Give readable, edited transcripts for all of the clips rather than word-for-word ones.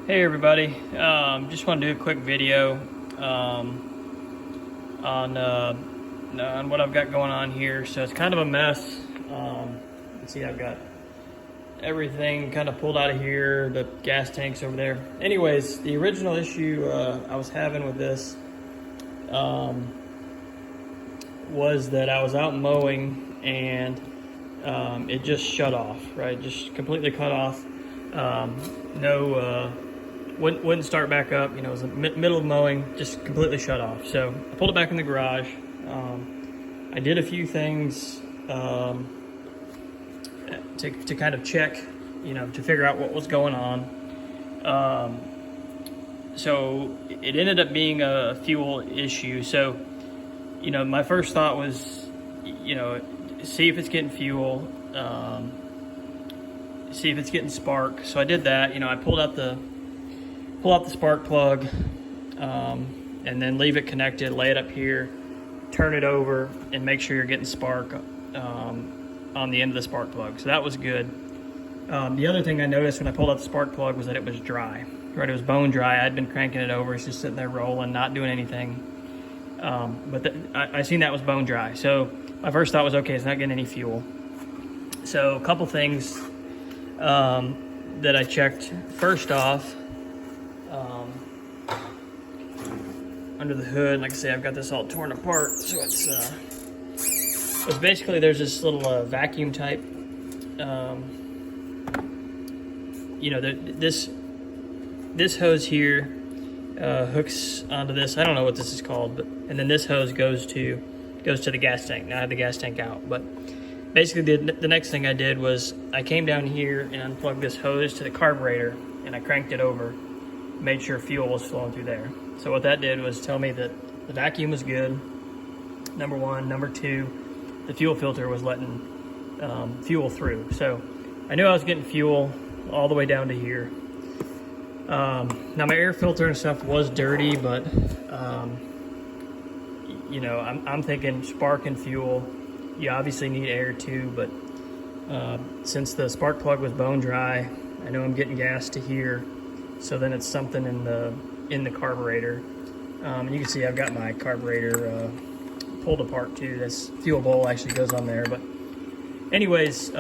Hey everybody, just want to do a quick video on what I've got going on here. So it's kind of a mess. You can see I've got everything kind of pulled out of here, the gas tanks over there. Anyways, the original issue I was having with this was that I was out mowing and it just shut off, right? Just completely cut off. Wouldn't start back up. You know, it was in the middle of mowing, just completely shut off. So I pulled it back in the garage. I did a few things to kind of check, you know, to figure out what was going on. So it ended up being a fuel issue. So, you know, my first thought was, you know, see if it's getting fuel, see if it's getting spark. So I did that. You know, I pull out the spark plug, and then leave it connected, lay it up here, turn it over, and make sure you're getting spark on the end of the spark plug. So that was good. The other thing I noticed when I pulled out the spark plug was that it was dry. Right, it was bone dry. I'd been cranking it over. It's just sitting there rolling, not doing anything. But I seen that was bone dry. So my first thought was, okay, it's not getting any fuel. So a couple things that I checked. First off, under the hood, like I say, I've got this all torn apart. So it's basically, there's this little vacuum type. You know, this hose here hooks onto this. I don't know what this is called, and then this hose goes to the gas tank. Now I have the gas tank out, but basically the next thing I did was I came down here and unplugged this hose to the carburetor, and I cranked it over, made sure fuel was flowing through there. So what that did was tell me that the vacuum was good, number one. Number two, the fuel filter was letting fuel through. So I knew I was getting fuel all the way down to here. Now my air filter and stuff was dirty, but you know, I'm thinking spark and fuel, you obviously need air too, but since the spark plug was bone dry, I know I'm getting gas to here, so then it's something in the carburetor. And you can see I've got my carburetor pulled apart too. This fuel bowl actually goes on there, but anyways,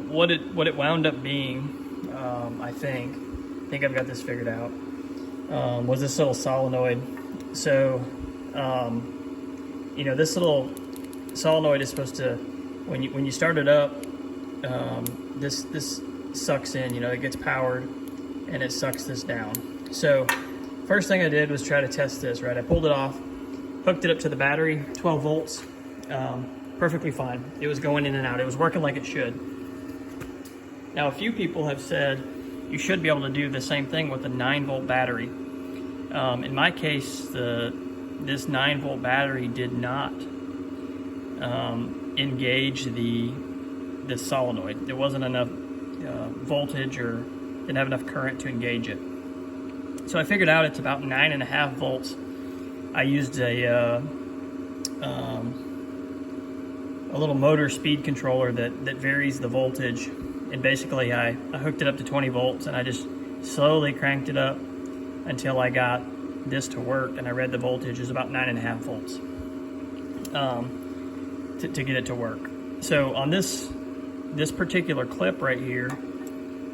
what it wound up being, I think I've got this figured out, was this little solenoid. So you know, this little solenoid is supposed to, when you start it up, this sucks in, you know, it gets powered and it sucks this down. So first thing I did was try to test this, right? I pulled it off, hooked it up to the battery, 12 volts, perfectly fine. It was going in and out. It was working like it should. Now, a few people have said you should be able to do the same thing with a 9-volt battery. In my case, this 9-volt battery did not engage the solenoid. There wasn't enough voltage, or didn't have enough current to engage it. So I figured out it's about 9.5 volts. I used a little motor speed controller that varies the voltage, and basically I hooked it up to 20 volts, and I just slowly cranked it up until I got this to work, and I read the voltage is about 9.5 volts to get it to work. So on this particular clip right here,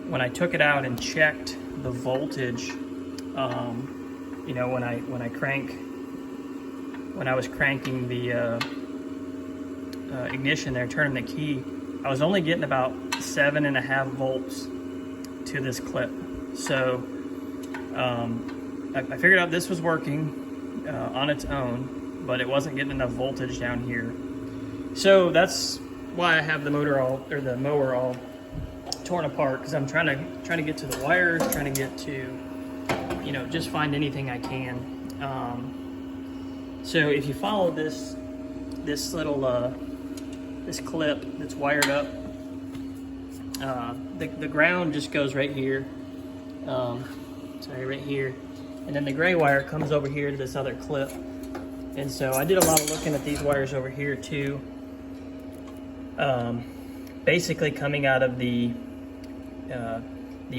when I took it out and checked the voltage, you know, when I was cranking the ignition there, turning the key, I was only getting about 7.5 volts to this clip. So I figured out this was working on its own, but it wasn't getting enough voltage down here. So that's why I have the mower all torn apart, because I'm trying to get to the wires, trying to get to, you know, just find anything I can. So if you follow this little this clip that's wired up, the ground just goes right here, sorry, right here, and then the gray wire comes over here to this other clip. And so I did a lot of looking at these wires over here too. Basically coming out of the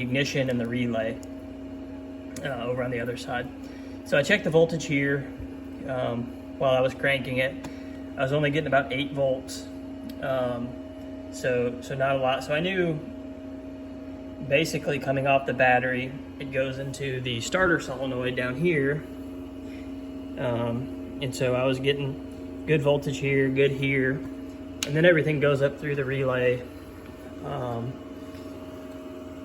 ignition and the relay over on the other side. So I checked the voltage here while I was cranking it. I was only getting about 8 volts, so not a lot. So I knew basically coming off the battery, it goes into the starter solenoid down here, and so I was getting good voltage here, good here, and then everything goes up through the relay.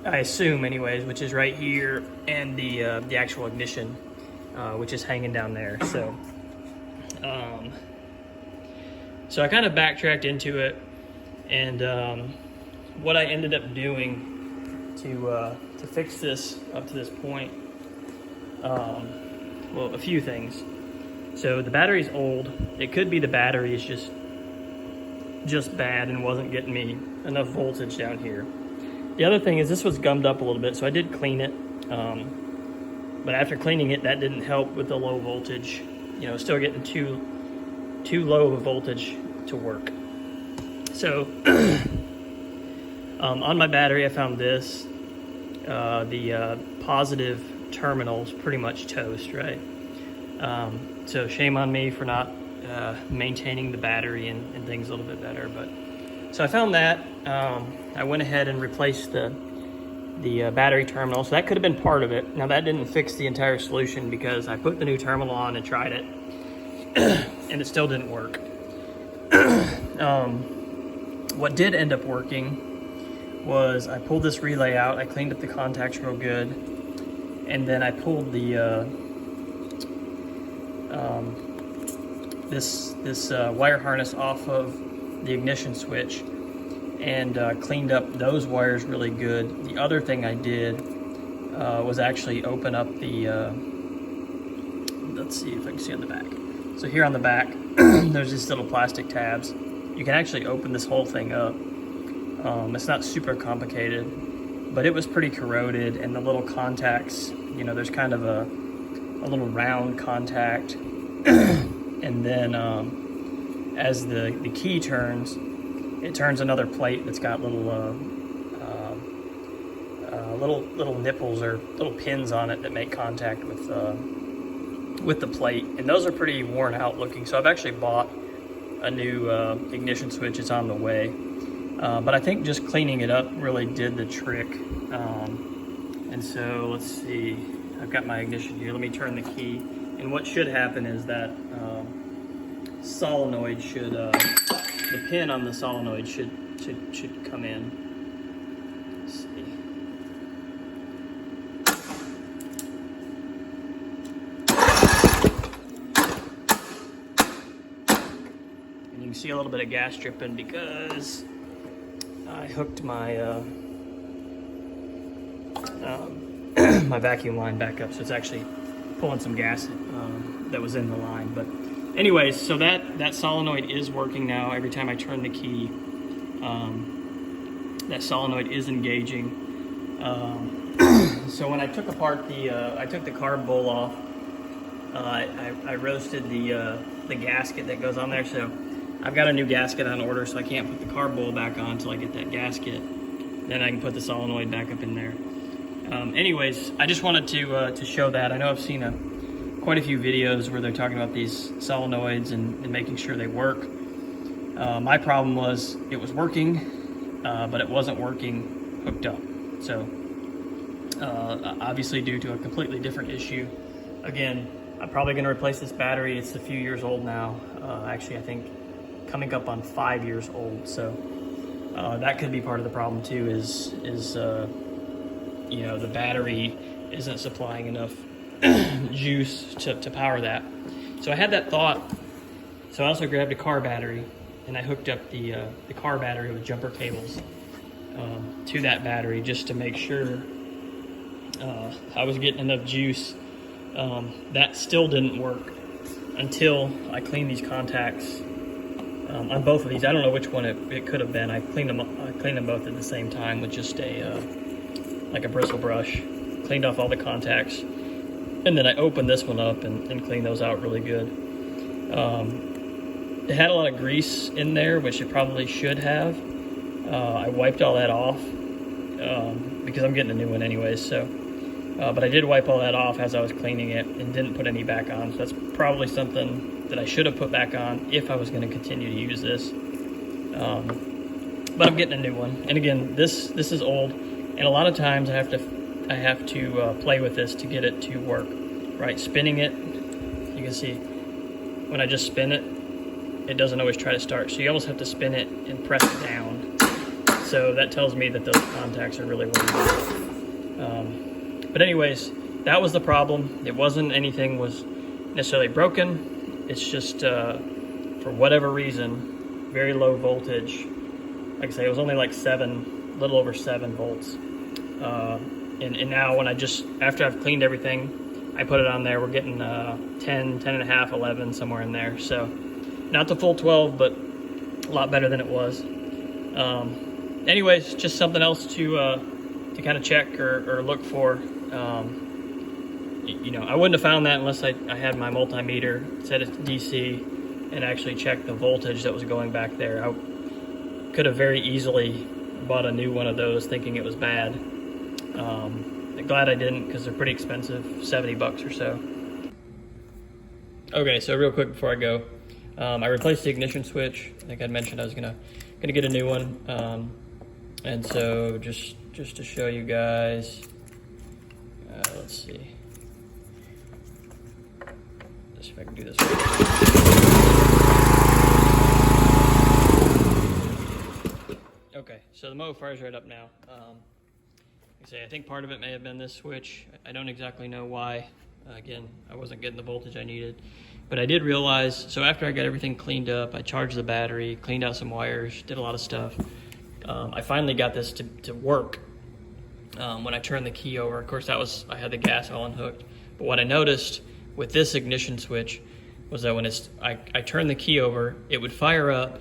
I assume, anyways, which is right here, and the actual ignition, which is hanging down there. So I kind of backtracked into it, and what I ended up doing to fix this up to this point, well, a few things. So the battery's old. It could be the battery is just bad and wasn't getting me enough voltage down here. The other thing is this was gummed up a little bit, so I did clean it. But after cleaning it, that didn't help with the low voltage. You know, still getting too low of a voltage to work. So on my battery, I found this. The positive terminal's pretty much toast, right? So shame on me for not maintaining the battery and things a little bit better. But so I found that. I went ahead and replaced the battery terminal. So that could have been part of it. Now that didn't fix the entire solution because I put the new terminal on and tried it and it still didn't work. What did end up working was I pulled this relay out. I cleaned up the contacts real good, and then I pulled the this wire harness off of the ignition switch and cleaned up those wires really good. The other thing I did was actually open up the let's see if I can see on the back. So here on the back there's these little plastic tabs. You can actually open this whole thing up. It's not super complicated, but it was pretty corroded, and the little contacts, you know, there's kind of a little round contact, and then as the key turns, it turns another plate that's got little nipples or little pins on it that make contact with the plate, and those are pretty worn out looking. So I've actually bought a new ignition switch. It's on the way, but I think just cleaning it up really did the trick. And so let's see, I've got my ignition here. Let me turn the key, and what should happen is that solenoid should the pin on the solenoid should come in. Let's see. And you can see a little bit of gas dripping because I hooked my my vacuum line back up, so it's actually pulling some gas that was in the line. But anyways, so that solenoid is working now. Every time I turn the key, that solenoid is engaging. So when I took apart I took the carb bowl off. I roasted the gasket that goes on there. So I've got a new gasket on order, so I can't put the carb bowl back on until I get that gasket. Then I can put the solenoid back up in there. Anyways, I just wanted to show that. I know I've seen quite a few videos where they're talking about these solenoids and making sure they work. My problem was it was working, but it wasn't working hooked up. So obviously due to a completely different issue. Again, I'm probably going to replace this battery. It's a few years old now. Actually, I think coming up on 5 years old. So that could be part of the problem too, is you know, the battery isn't supplying enough juice to power that. So I had that thought. So I also grabbed a car battery, and I hooked up the car battery with jumper cables to that battery just to make sure I was getting enough juice. That still didn't work until I cleaned these contacts on both of these. I don't know which one it could have been. I cleaned them both at the same time with just like a bristle brush. Cleaned off all the contacts, and then I opened this one up and cleaned those out really good. It had a lot of grease in there, which it probably should have. I wiped all that off, because I'm getting a new one anyways. So, but I did wipe all that off as I was cleaning it and didn't put any back on. So that's probably something that I should have put back on if I was going to continue to use this. But I'm getting a new one. And again, this is old, and a lot of times I have to play with this to get it to work. Right, spinning it, you can see when I just spin it, it doesn't always try to start. So you almost have to spin it and press it down. So that tells me that those contacts are really working. But anyways, that was the problem. It wasn't anything was necessarily broken. It's just for whatever reason, very low voltage. Like I say, it was only like a little over 7 volts. And now when after I've cleaned everything, I put it on there, we're getting 10 and a half, 11, somewhere in there. So not the full 12, but a lot better than it was. Anyways, just something else to kind of check or look for. You know, I wouldn't have found that unless I had my multimeter set it to DC and actually check the voltage that was going back there. I could have very easily bought a new one of those thinking it was bad. Glad I didn't, because they're pretty expensive, $70 or so. Okay, so real quick before I go, I replaced the ignition switch. I think I'd mentioned I was gonna get a new one, and so just to show you guys, let's see. Let's see if I can do this. Okay, so the Mower fire's right up now. I think part of it may have been this switch. I don't exactly know why. Again, I wasn't getting the voltage I needed. But I did realize, so after I got everything cleaned up, I charged the battery, cleaned out some wires, did a lot of stuff. I finally got this to work when I turned the key over. Of course, I had the gas all unhooked. But what I noticed with this ignition switch was that when I turned the key over, it would fire up,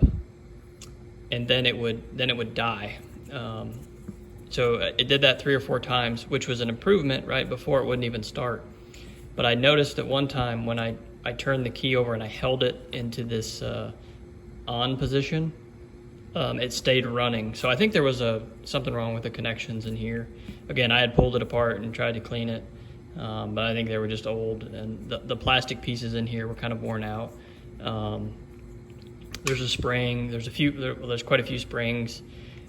and then it would die. So it did that 3 or 4 times, which was an improvement. Right before, it wouldn't even start. But I noticed at one time when I turned the key over and I held it into this on position, it stayed running. So I think there was something wrong with the connections in here. Again, I had pulled it apart and tried to clean it, but I think they were just old, and the plastic pieces in here were kind of worn out. There's a spring. There's quite a few springs,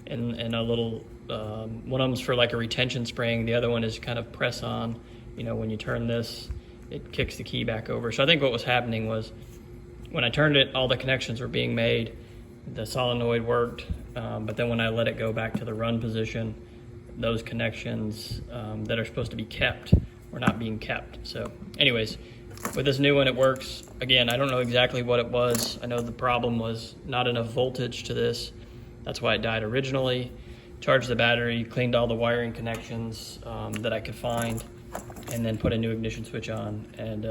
and a little. One of them's for like a retention spring. The other one is kind of press on. You know, when you turn this, it kicks the key back over. So I think what was happening was when I turned it, all the connections were being made. The solenoid worked, but then when I let it go back to the run position, those connections that are supposed to be kept were not being kept. So anyways, with this new one, it works. Again, I don't know exactly what it was. I know the problem was not enough voltage to this. That's why it died originally. Charged the battery, cleaned all the wiring connections that I could find, and then put a new ignition switch on, and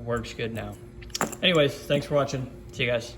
works good now. Anyways, thanks for watching. See you guys.